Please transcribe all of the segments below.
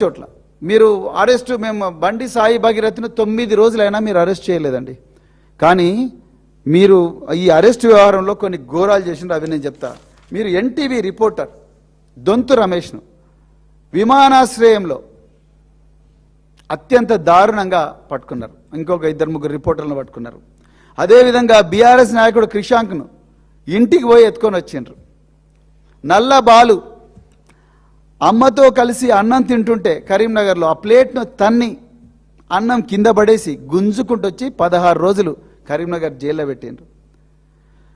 చోట్ల మీరు అరెస్ట్ మేము బండి సాయి భగీరథ్ను 9 రోజులైనా మీరు అరెస్ట్ చేయలేదండి. కానీ మీరు ఈ అరెస్ట్ వ్యవహారంలో కొన్ని ఘోరాలు చేసిండ్రు, అవి నేను చెప్తా. మీరు ఎన్టీవీ రిపోర్టర్ దొంతు రమేష్ను విమానాశ్రయంలో అత్యంత దారుణంగా పట్టుకున్నారు. ఇంకొక 2-3 రిపోర్టర్లను పట్టుకున్నారు. అదేవిధంగా బీఆర్ఎస్ నాయకుడు క్రిషాంక్ను ఇంటికి పోయి ఎత్తుకొని వచ్చిండ్రు. నల్ల బాలు అమ్మతో కలిసి అన్నం తింటుంటే కరీంనగర్లో ఆ ప్లేట్ను తన్ని అన్నం కింద పడేసి గుంజుకుంటూ వచ్చి 16 రోజులు కరీంనగర్ జైల్లో పెట్టిండ్రు.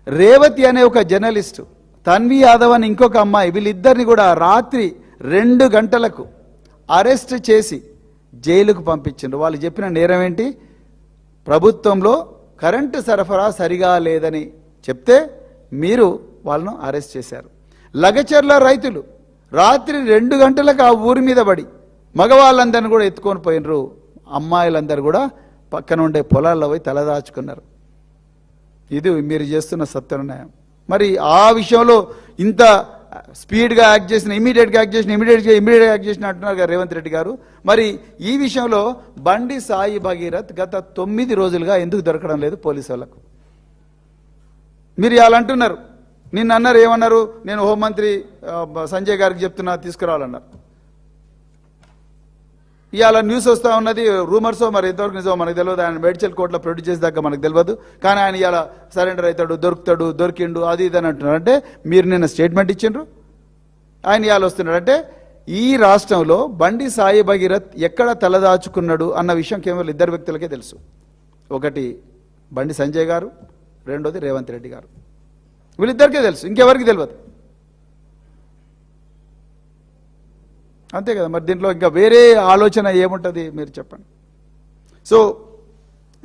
రేవతి అనే ఒక జర్నలిస్టు, తన్వి యాదవ్ అని ఇంకొక అమ్మాయి, వీళ్ళిద్దరిని కూడా రాత్రి 2 గంటలకు అరెస్ట్ చేసి జైలుకు పంపించిండ్రు. వాళ్ళు చెప్పిన నేరం ఏంటి? ప్రభుత్వంలో కరెంటు సరఫరా సరిగా లేదని చెప్తే మీరు వాళ్ళను అరెస్ట్ చేశారు. లగచర్ల రైతులు రాత్రి 2 గంటలకు ఆ ఊరి మీద పడి మగవాళ్ళందరినీ కూడా ఎత్తుకొని పోయినరు. అమ్మాయిలందరూ కూడా పక్కన ఉండే పొలాల్లో పోయి తలదాచుకున్నారు. ఇది మీరు చేస్తున్న సత్యాన్యాయం. మరి ఆ విషయంలో ఇంత స్పీడ్గా యాక్ట్ చేసిన, ఇమీడియట్గా యాక్ట్ చేసిన అంటున్నారు కదా రేవంత్ రెడ్డి గారు. మరి ఈ విషయంలో బండి సాయి భగీరథ్ గత 9 రోజులుగా ఎందుకు దొరకడం లేదు పోలీసు వాళ్ళకు? మీరు ఇలా అంటున్నారు. నిన్న అన్నారు, ఏమన్నారు? నేను హోంమంత్రి సంజయ్ గారికి చెప్తున్నా తీసుకురావాలన్నారు. ఇవాళ న్యూస్ వస్తూ ఉన్నది, రూమర్సో మరి ఎంతవరకు నిజమో మనకు తెలియదు. ఆయన మేడ్చల్ కోర్టులో ప్రొడ్యూస్ చేసేదాకా మనకు తెలియదు. కానీ ఆయన ఇవాళ సరెండర్ అవుతాడు, దొరికిండు, అది ఇది అని అంటున్నారు. అంటే మీరు నిన్న స్టేట్మెంట్ ఇచ్చిండ్రు, ఆయన ఇవాళ వస్తున్నాడు. అంటే ఈ రాష్ట్రంలో బండి సాయి భగీరథ్ ఎక్కడ తలదాచుకున్నాడు అన్న విషయం కేవలం 2 వ్యక్తులకే తెలుసు. ఒకటి బండి సంజయ్ గారు, రెండోది రేవంత్ రెడ్డి గారు. వీళ్ళిద్దరికే తెలుసు, ఇంకెవరికి తెలియదు. అంతే కదా. మరి దీంట్లో ఇంకా వేరే ఆలోచన ఏముంటుంది మీరు చెప్పండి. సో